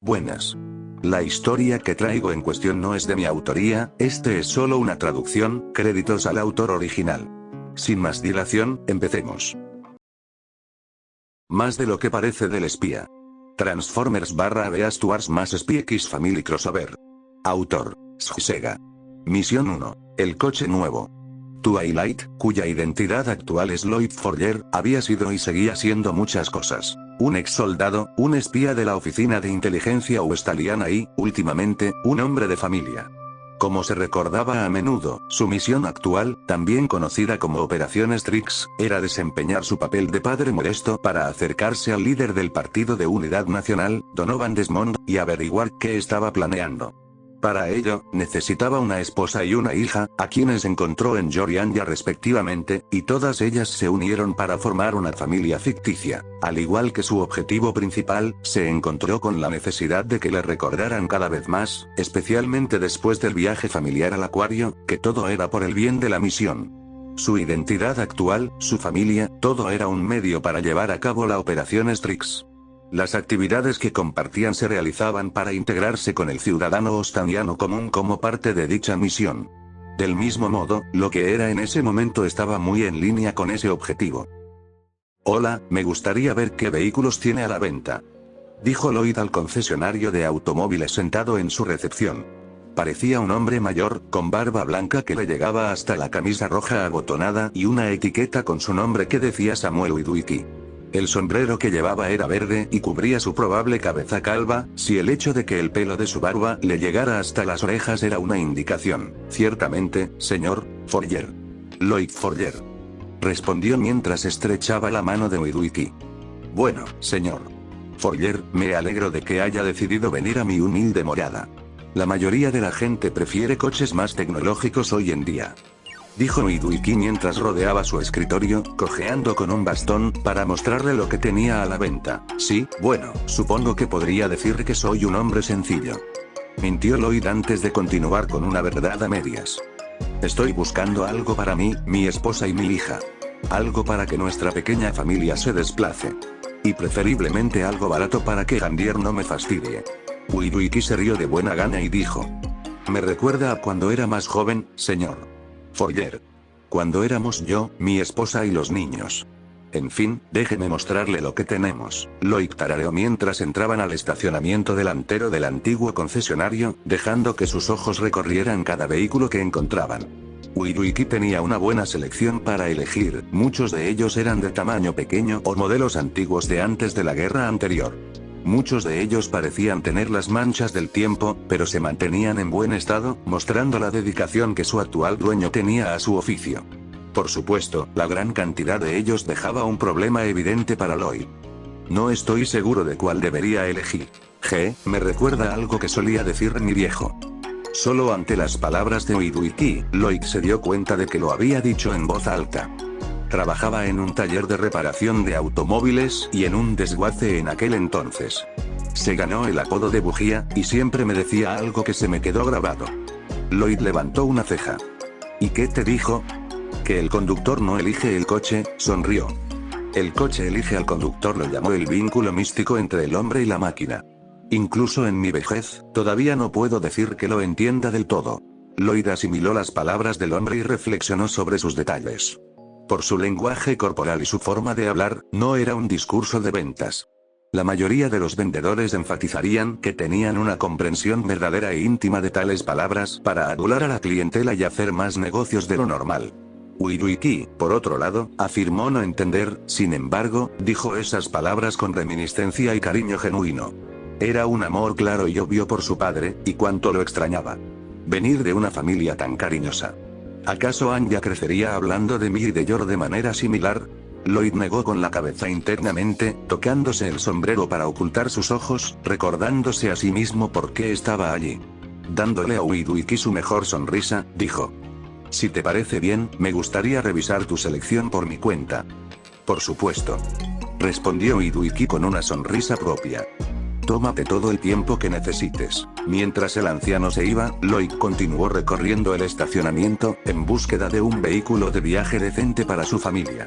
Buenas. La historia que traigo en cuestión no es de mi autoría, este es solo una traducción, créditos al autor original. Sin más dilación, empecemos. Más de lo que parece del espía. Transformers/Avea Stuars más Spy X Family Crossover. Autor: Sega. Misión 1. El coche nuevo. Twilight, cuya identidad actual es Lloyd Forger, había sido y seguía siendo muchas cosas. Un ex soldado, un espía de la oficina de inteligencia westaliana y, últimamente, un hombre de familia. Como se recordaba a menudo, su misión actual, también conocida como Operación Strix, era desempeñar su papel de padre molesto para acercarse al líder del Partido de Unidad Nacional, Donovan Desmond, y averiguar qué estaba planeando. Para ello, necesitaba una esposa y una hija, a quienes encontró en Georgia respectivamente, y todas ellas se unieron para formar una familia ficticia. Al igual que su objetivo principal, se encontró con la necesidad de que le recordaran cada vez más, especialmente después del viaje familiar al acuario, que todo era por el bien de la misión. Su identidad actual, su familia, todo era un medio para llevar a cabo la Operación Strix. Las actividades que compartían se realizaban para integrarse con el ciudadano ostaniano común como parte de dicha misión. Del mismo modo, lo que era en ese momento estaba muy en línea con ese objetivo. Hola, me gustaría ver qué vehículos tiene a la venta, dijo Lloyd al concesionario de automóviles sentado en su recepción. Parecía un hombre mayor, con barba blanca que le llegaba hasta la camisa roja abotonada y una etiqueta con su nombre que decía Samuel Witwicky. El sombrero que llevaba era verde y cubría su probable cabeza calva, si el hecho de que el pelo de su barba le llegara hasta las orejas era una indicación. Ciertamente, señor Forger. Lloyd Forger, respondió mientras estrechaba la mano de Witwicky. Bueno, señor Forger, me alegro de que haya decidido venir a mi humilde morada. La mayoría de la gente prefiere coches más tecnológicos hoy en día, dijo Witwicky mientras rodeaba su escritorio, cojeando con un bastón, para mostrarle lo que tenía a la venta. Sí, bueno, supongo que podría decir que soy un hombre sencillo, mintió Lloyd antes de continuar con una verdad a medias. Estoy buscando algo para mí, mi esposa y mi hija. Algo para que nuestra pequeña familia se desplace. Y preferiblemente algo barato para que Gandier no me fastidie. Witwicky se rió de buena gana y dijo: me recuerda a cuando era más joven, señor Forger. Cuando éramos yo, mi esposa y los niños. En fin, déjeme mostrarle lo que tenemos. Lloyd tarareó mientras entraban al estacionamiento delantero del antiguo concesionario, dejando que sus ojos recorrieran cada vehículo que encontraban. Witwicky tenía una buena selección para elegir, muchos de ellos eran de tamaño pequeño o modelos antiguos de antes de la guerra anterior. Muchos de ellos parecían tener las manchas del tiempo, pero se mantenían en buen estado, mostrando la dedicación que su actual dueño tenía a su oficio. Por supuesto, la gran cantidad de ellos dejaba un problema evidente para Lloyd. No estoy seguro de cuál debería elegir. Me recuerda algo que solía decir mi viejo. Solo ante las palabras de Witwicky, Lloyd se dio cuenta de que lo había dicho en voz alta. Trabajaba en un taller de reparación de automóviles y en un desguace en aquel entonces. Se ganó el apodo de bujía, y siempre me decía algo que se me quedó grabado. Lloyd levantó una ceja. ¿Y qué te dijo? Que el conductor no elige el coche, sonrió. El coche elige al conductor, lo llamó el vínculo místico entre el hombre y la máquina. Incluso en mi vejez, todavía no puedo decir que lo entienda del todo. Lloyd asimiló las palabras del hombre y reflexionó sobre sus detalles. Por su lenguaje corporal y su forma de hablar, no era un discurso de ventas. La mayoría de los vendedores enfatizarían que tenían una comprensión verdadera e íntima de tales palabras para adular a la clientela y hacer más negocios de lo normal. Witwicky, por otro lado, afirmó no entender, sin embargo, dijo esas palabras con reminiscencia y cariño genuino. Era un amor claro y obvio por su padre, y cuánto lo extrañaba. Venir de una familia tan cariñosa. ¿Acaso Anya crecería hablando de mí y de George de manera similar? Lloyd negó con la cabeza internamente, tocándose el sombrero para ocultar sus ojos, recordándose a sí mismo por qué estaba allí. Dándole a Witwicky su mejor sonrisa, dijo: si te parece bien, me gustaría revisar tu selección por mi cuenta. Por supuesto, respondió Witwicky con una sonrisa propia. Tómate todo el tiempo que necesites. Mientras el anciano se iba, Lloyd continuó recorriendo el estacionamiento, en búsqueda de un vehículo de viaje decente para su familia.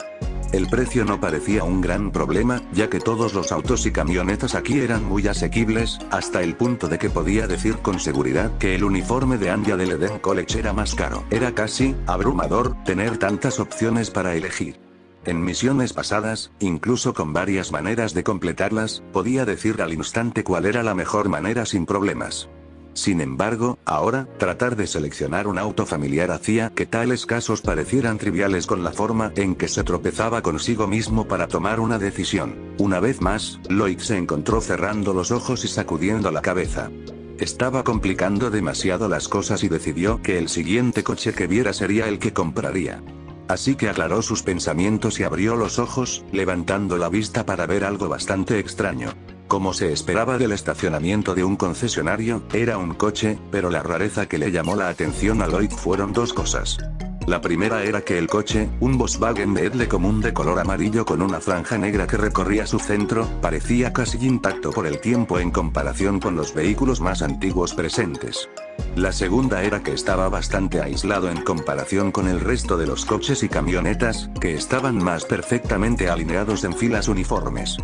El precio no parecía un gran problema, ya que todos los autos y camionetas aquí eran muy asequibles, hasta el punto de que podía decir con seguridad que el uniforme de Anya del Eden College era más caro. Era casi abrumador tener tantas opciones para elegir. En misiones pasadas, incluso con varias maneras de completarlas, podía decir al instante cuál era la mejor manera sin problemas. Sin embargo, ahora, tratar de seleccionar un auto familiar hacía que tales casos parecieran triviales con la forma en que se tropezaba consigo mismo para tomar una decisión. Una vez más, Lloyd se encontró cerrando los ojos y sacudiendo la cabeza. Estaba complicando demasiado las cosas y decidió que el siguiente coche que viera sería el que compraría. Así que aclaró sus pensamientos y abrió los ojos, levantando la vista para ver algo bastante extraño. Como se esperaba del estacionamiento de un concesionario, era un coche, pero la rareza que le llamó la atención a Lloyd fueron dos cosas. La primera era que el coche, un Volkswagen Beetle común de color amarillo con una franja negra que recorría su centro, parecía casi intacto por el tiempo en comparación con los vehículos más antiguos presentes. La segunda era que estaba bastante aislado en comparación con el resto de los coches y camionetas, que estaban más perfectamente alineados en filas uniformes.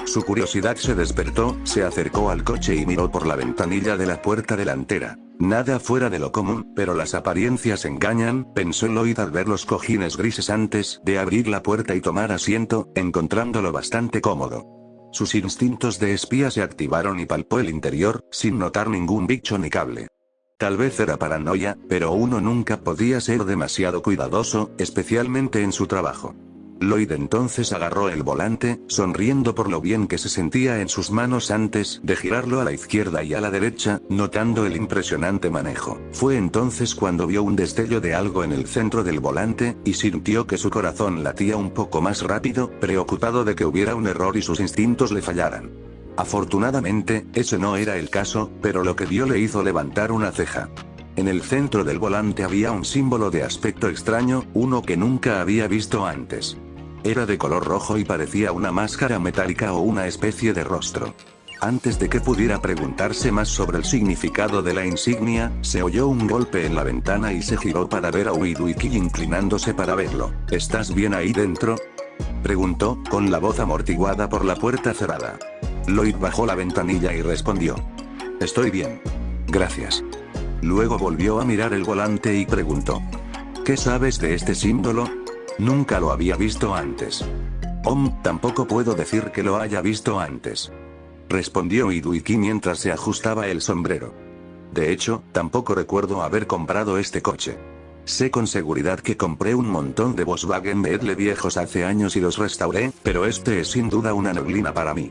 Su curiosidad se despertó, se acercó al coche y miró por la ventanilla de la puerta delantera. Nada fuera de lo común, pero las apariencias engañan, pensó Lloyd al ver los cojines grises antes de abrir la puerta y tomar asiento, encontrándolo bastante cómodo. Sus instintos de espía se activaron y palpó el interior, sin notar ningún bicho ni cable. Tal vez era paranoia, pero uno nunca podía ser demasiado cuidadoso, especialmente en su trabajo. Lloyd entonces agarró el volante, sonriendo por lo bien que se sentía en sus manos antes de girarlo a la izquierda y a la derecha, notando el impresionante manejo. Fue entonces cuando vio un destello de algo en el centro del volante, y sintió que su corazón latía un poco más rápido, preocupado de que hubiera un error y sus instintos le fallaran. Afortunadamente, ese no era el caso, pero lo que vio le hizo levantar una ceja. En el centro del volante había un símbolo de aspecto extraño, uno que nunca había visto antes. Era de color rojo y parecía una máscara metálica o una especie de rostro. Antes de que pudiera preguntarse más sobre el significado de la insignia, se oyó un golpe en la ventana y se giró para ver a Witwicky inclinándose para verlo. ¿Estás bien ahí dentro?, preguntó, con la voz amortiguada por la puerta cerrada. Lloyd bajó la ventanilla y respondió: Estoy bien. Gracias. Luego volvió a mirar el volante y preguntó: ¿Qué sabes de este símbolo? Nunca lo había visto antes. Tampoco puedo decir que lo haya visto antes, respondió Witwicky mientras se ajustaba el sombrero. De hecho, tampoco recuerdo haber comprado este coche. Sé con seguridad que compré un montón de Volkswagen Beetle viejos hace años y los restauré, pero este es sin duda una neblina para mí.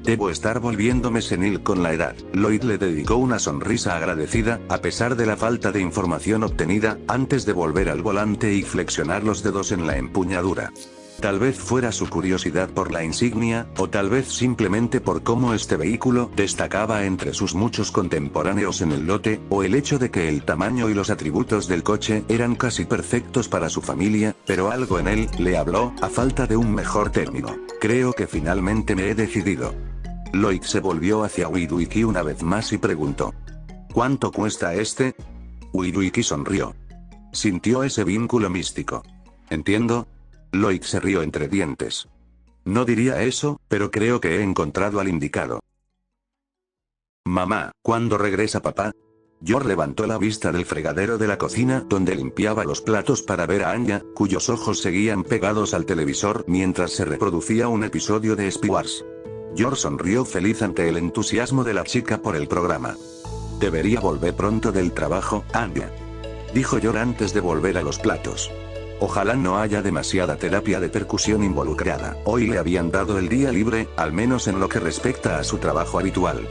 Debo estar volviéndome senil con la edad. Lloyd le dedicó una sonrisa agradecida, a pesar de la falta de información obtenida, antes de volver al volante y flexionar los dedos en la empuñadura. Tal vez fuera su curiosidad por la insignia, o tal vez simplemente por cómo este vehículo destacaba entre sus muchos contemporáneos en el lote, o el hecho de que el tamaño y los atributos del coche eran casi perfectos para su familia, pero algo en él le habló, a falta de un mejor término. Creo que finalmente me he decidido. Lloyd se volvió hacia Witwicky una vez más y preguntó: ¿Cuánto cuesta este? Witwicky sonrió. Sintió ese vínculo místico. Entiendo. Lloyd se rió entre dientes. No diría eso, pero creo que he encontrado al indicado. Mamá, ¿cuándo regresa papá? George levantó la vista del fregadero de la cocina donde limpiaba los platos para ver a Anya, cuyos ojos seguían pegados al televisor mientras se reproducía un episodio de Spy Wars. George sonrió feliz ante el entusiasmo de la chica por el programa. Debería volver pronto del trabajo, Anya, dijo George antes de volver a los platos. Ojalá no haya demasiada terapia de percusión involucrada. Hoy le habían dado el día libre, al menos en lo que respecta a su trabajo habitual.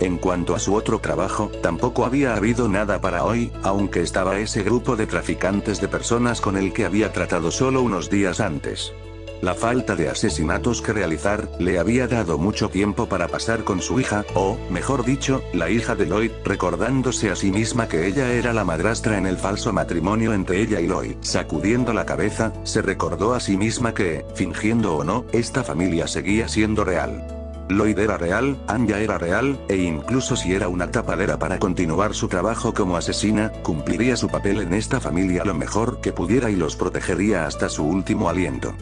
En cuanto a su otro trabajo, tampoco había habido nada para hoy, aunque estaba ese grupo de traficantes de personas con el que había tratado solo unos días antes. La falta de asesinatos que realizar, le había dado mucho tiempo para pasar con su hija, o, mejor dicho, la hija de Lloyd, recordándose a sí misma que ella era la madrastra en el falso matrimonio entre ella y Lloyd. Sacudiendo la cabeza, se recordó a sí misma que, fingiendo o no, esta familia seguía siendo real. Lloyd era real, Anya era real, e incluso si era una tapadera para continuar su trabajo como asesina, cumpliría su papel en esta familia lo mejor que pudiera y los protegería hasta su último aliento.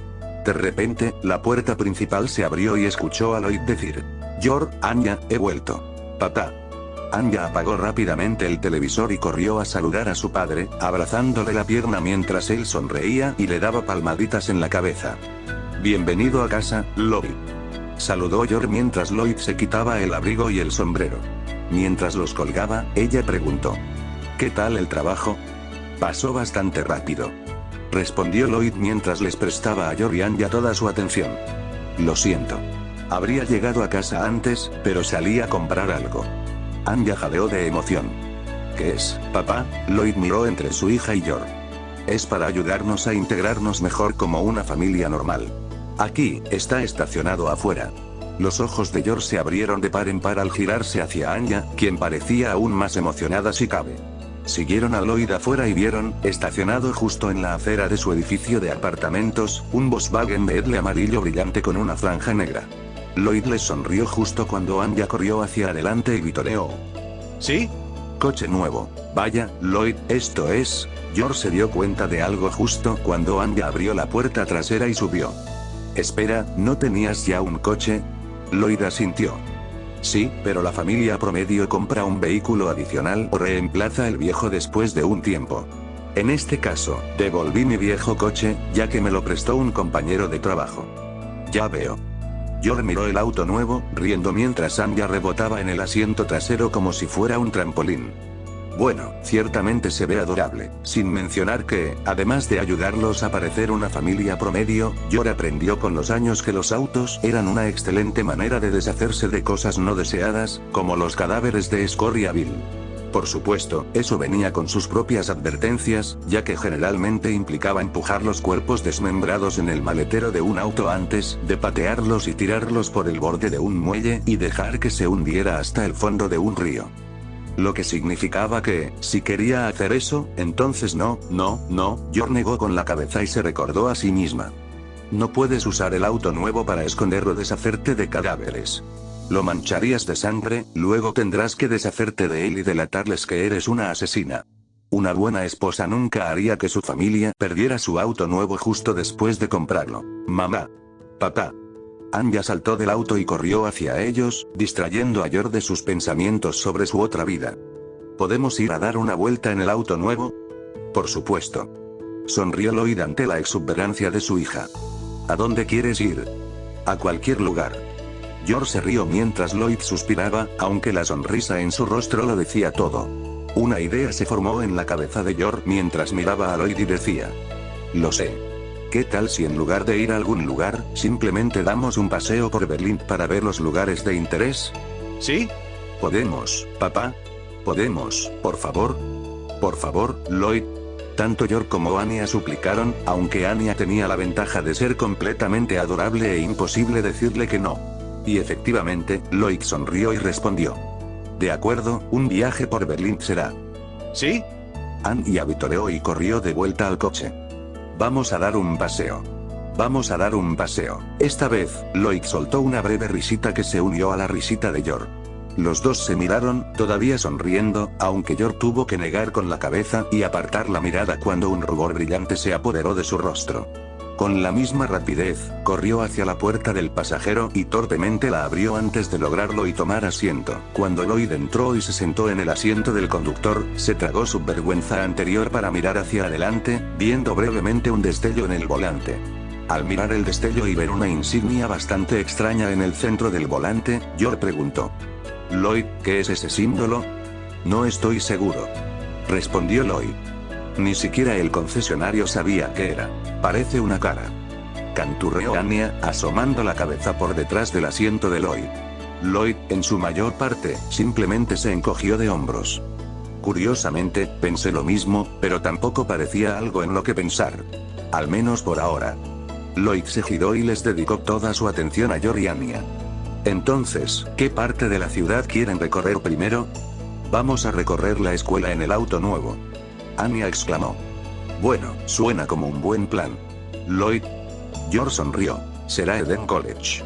De repente, la puerta principal se abrió y escuchó a Lloyd decir: Yor, Anya, he vuelto. Papá. Anya apagó rápidamente el televisor y corrió a saludar a su padre, abrazándole la pierna mientras él sonreía y le daba palmaditas en la cabeza. Bienvenido a casa, Lloyd. Saludó Yor mientras Lloyd se quitaba el abrigo y el sombrero. Mientras los colgaba, ella preguntó: ¿qué tal el trabajo? Pasó bastante rápido. Respondió Lloyd mientras les prestaba a Yor y Anya toda su atención. Lo siento. Habría llegado a casa antes, pero salí a comprar algo. Anya jadeó de emoción. ¿Qué es, papá? Lloyd miró entre su hija y Yor. Es para ayudarnos a integrarnos mejor como una familia normal. Aquí, está estacionado afuera. Los ojos de Yor se abrieron de par en par al girarse hacia Anya, quien parecía aún más emocionada si cabe. Siguieron a Lloyd afuera y vieron, estacionado justo en la acera de su edificio de apartamentos, un Volkswagen Beetle amarillo brillante con una franja negra. Lloyd les sonrió justo cuando Anya corrió hacia adelante y vitoreó: ¿sí? Coche nuevo. Vaya, Lloyd, esto es... Yor se dio cuenta de algo justo cuando Anya abrió la puerta trasera y subió. Espera, ¿no tenías ya un coche? Lloyd asintió. Sí, pero la familia promedio compra un vehículo adicional o reemplaza el viejo después de un tiempo. En este caso, devolví mi viejo coche, ya que me lo prestó un compañero de trabajo. Ya veo. Yor miró el auto nuevo, riendo mientras Anya rebotaba en el asiento trasero como si fuera un trampolín. Bueno, ciertamente se ve adorable, sin mencionar que, además de ayudarlos a parecer una familia promedio, Yor aprendió con los años que los autos eran una excelente manera de deshacerse de cosas no deseadas, como los cadáveres de Scurryville. Por supuesto, eso venía con sus propias advertencias, ya que generalmente implicaba empujar los cuerpos desmembrados en el maletero de un auto antes de patearlos y tirarlos por el borde de un muelle y dejar que se hundiera hasta el fondo de un río. Lo que significaba que, si quería hacer eso, entonces no, Yor negó con la cabeza y se recordó a sí misma. No puedes usar el auto nuevo para esconder o deshacerte de cadáveres. Lo mancharías de sangre, luego tendrás que deshacerte de él y delatarles que eres una asesina. Una buena esposa nunca haría que su familia perdiera su auto nuevo justo después de comprarlo. Mamá. Papá. Anya saltó del auto y corrió hacia ellos, distrayendo a Yor de sus pensamientos sobre su otra vida. ¿Podemos ir a dar una vuelta en el auto nuevo? Por supuesto. Sonrió Lloyd ante la exuberancia de su hija. ¿A dónde quieres ir? A cualquier lugar. Yor se rió mientras Lloyd suspiraba, aunque la sonrisa en su rostro lo decía todo. Una idea se formó en la cabeza de Yor mientras miraba a Lloyd y decía: lo sé. ¿Qué tal si en lugar de ir a algún lugar, simplemente damos un paseo por Berlín para ver los lugares de interés? ¿Sí? ¿Podemos, papá? ¿Podemos, por favor? Por favor, Lloyd. Tanto Yor como Anya suplicaron, aunque Anya tenía la ventaja de ser completamente adorable e imposible decirle que no. Y efectivamente, Lloyd sonrió y respondió: de acuerdo, un viaje por Berlín será. ¿Sí? Anya vitoreó y corrió de vuelta al coche. Vamos a dar un paseo. Vamos a dar un paseo. Esta vez, Lloyd soltó una breve risita que se unió a la risita de Yor. Los dos se miraron, todavía sonriendo, aunque Yor tuvo que negar con la cabeza y apartar la mirada cuando un rubor brillante se apoderó de su rostro. Con la misma rapidez, corrió hacia la puerta del pasajero y torpemente la abrió antes de lograrlo y tomar asiento. Cuando Lloyd entró y se sentó en el asiento del conductor, se tragó su vergüenza anterior para mirar hacia adelante, viendo brevemente un destello en el volante. Al mirar el destello y ver una insignia bastante extraña en el centro del volante, Yor preguntó: Lloyd, ¿qué es ese símbolo? No estoy seguro. Respondió Lloyd. Ni siquiera el concesionario sabía qué era. Parece una cara. Canturreó Anya, asomando la cabeza por detrás del asiento de Lloyd. Lloyd, en su mayor parte, simplemente se encogió de hombros. Curiosamente, pensé lo mismo, pero tampoco parecía algo en lo que pensar. Al menos por ahora. Lloyd se giró y les dedicó toda su atención a Yor y Anya. Entonces, ¿qué parte de la ciudad quieren recorrer primero? Vamos a recorrer la escuela en el auto nuevo. Anya exclamó. Bueno, suena como un buen plan. Lloyd. Yor sonrió. Será Eden College.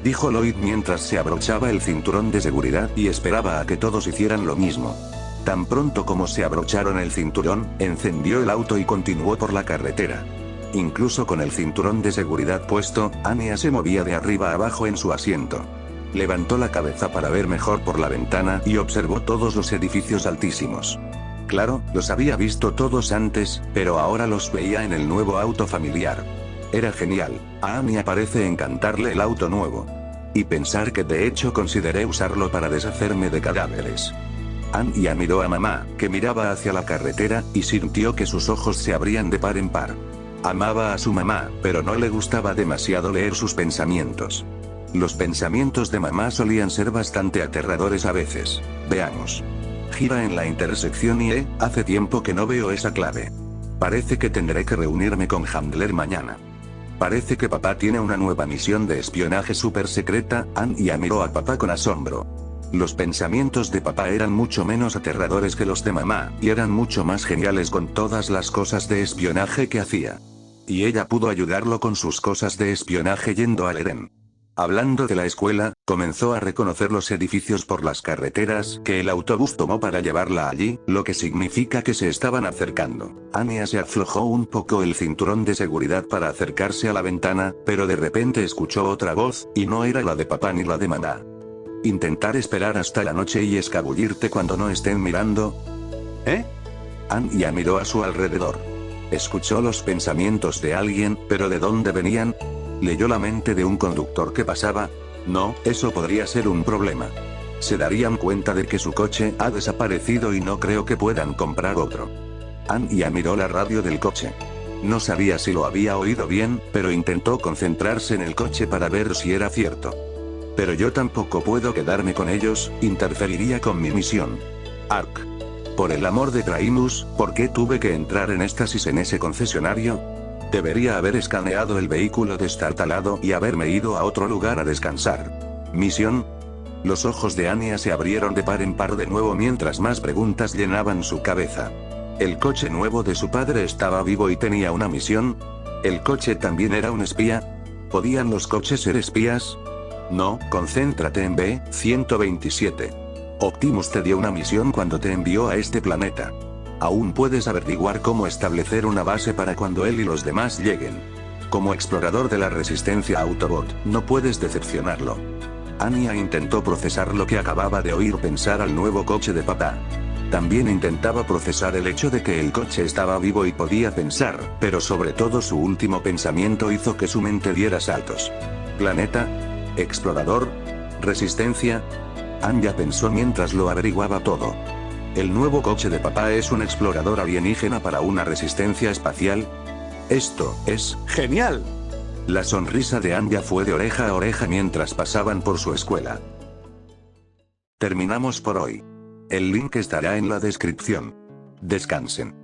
Dijo Lloyd mientras se abrochaba el cinturón de seguridad y esperaba a que todos hicieran lo mismo. Tan pronto como se abrocharon el cinturón, encendió el auto y continuó por la carretera. Incluso con el cinturón de seguridad puesto, Anya se movía de arriba a abajo en su asiento. Levantó la cabeza para ver mejor por la ventana y observó todos los edificios altísimos. Claro, los había visto todos antes, pero ahora los veía en el nuevo auto familiar. Era genial. A Anya parece encantarle el auto nuevo. Y pensar que de hecho consideré usarlo para deshacerme de cadáveres. Anya miró a mamá, que miraba hacia la carretera, y sintió que sus ojos se abrían de par en par. Amaba a su mamá, pero no le gustaba demasiado leer sus pensamientos. Los pensamientos de mamá solían ser bastante aterradores a veces. Veamos. Gira en la intersección y hace tiempo que no veo esa clave. Parece que tendré que reunirme con Handler mañana. Parece que papá tiene una nueva misión de espionaje súper secreta. Anya miró a papá con asombro. Los pensamientos de papá eran mucho menos aterradores que los de mamá, y eran mucho más geniales con todas las cosas de espionaje que hacía. Y ella pudo ayudarlo con sus cosas de espionaje yendo al Edén. Hablando de la escuela, comenzó a reconocer los edificios por las carreteras que el autobús tomó para llevarla allí, lo que significa que se estaban acercando. Anya se aflojó un poco el cinturón de seguridad para acercarse a la ventana, pero de repente escuchó otra voz, y no era la de papá ni la de mamá. Intentar esperar hasta la noche y escabullirte cuando no estén mirando. Anya miró a su alrededor. Escuchó los pensamientos de alguien, pero ¿de dónde venían? ¿Leyó la mente de un conductor que pasaba? No, eso podría ser un problema. Se darían cuenta de que su coche ha desaparecido y no creo que puedan comprar otro. Anya miró la radio del coche. No sabía si lo había oído bien, pero intentó concentrarse en el coche para ver si era cierto. Pero yo tampoco puedo quedarme con ellos, interferiría con mi misión. Ark. Por el amor de Primus, ¿por qué tuve que entrar en éxtasis en ese concesionario? Debería haber escaneado el vehículo destartalado y haberme ido a otro lugar a descansar. ¿Misión? Los ojos de Anya se abrieron de par en par de nuevo mientras más preguntas llenaban su cabeza. ¿El coche nuevo de su padre estaba vivo y tenía una misión? ¿El coche también era un espía? ¿Podían los coches ser espías? No, concéntrate en B-127. Optimus te dio una misión cuando te envió a este planeta. Aún puedes averiguar cómo establecer una base para cuando él y los demás lleguen. Como explorador de la resistencia Autobot, no puedes decepcionarlo. Anya intentó procesar lo que acababa de oír pensar al nuevo coche de papá. También intentaba procesar el hecho de que el coche estaba vivo y podía pensar, pero sobre todo su último pensamiento hizo que su mente diera saltos. ¿Planeta? ¿Explorador? ¿Resistencia? Anya pensó mientras lo averiguaba todo. ¿El nuevo coche de papá es un explorador alienígena para una resistencia espacial? Esto es genial. La sonrisa de Anya fue de oreja a oreja mientras pasaban por su escuela. Terminamos por hoy. El link estará en la descripción. Descansen.